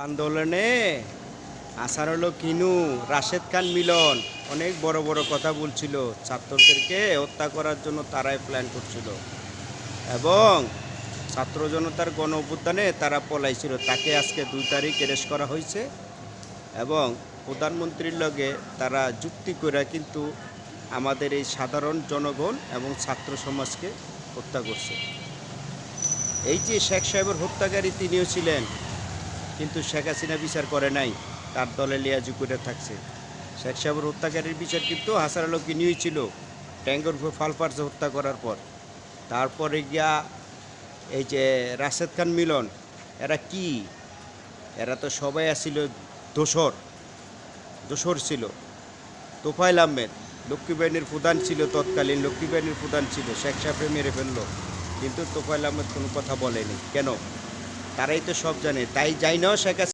আন্দোলনে আসার হলো কিনু রাশেদ খান মিলন অনেক বড় বড় কথা বলছিল, ছাত্রদেরকে হত্যা করার জন্য তারাই প্ল্যান করছিল এবং ছাত্র জনতার গণ অভ্যুত্থানে তারা পলাইছিল। তাকে আজকে 2 তারিখ অ্যারেস্ট করা হয়েছে এবং প্রধানমন্ত্রীর লগে তারা যুক্তি করে কিন্তু আমাদের এই সাধারণ জনগণ এবং ছাত্র সমাজকে হত্যা করছে। এই যে শেখ সাহেবের হত্যাকারী তিনিও ছিলেন, কিন্তু শেখ হাসিনা বিচার করে নাই, তার দলে লিয়াজু করে থাকছে। শেখ সাহেবের হত্যাকারীর বিচার কিন্তু হাসান আলমকে নিয়েই ছিল, ট্যাঙ্গর ফাল পারছে হত্যা করার পর। তারপরে গিয়া এই যে রাশেদ খান মিলন, এরা কি, এরা তো সবাই আসছিল দোসর ছিল। তোফায়েল আহমেদ লক্ষ্মী বাহিনীর প্রধান ছিল, তৎকালীন লক্ষ্মী বাহিনীর প্রধান ছিল, শেখ সাহেবকে মেরে ফেললো, কিন্তু তোফায়েল আহমেদ কোনো কথা বলেনি কেন? তারাই তো সব জানে, তাই যাই না শেখ হাসিনা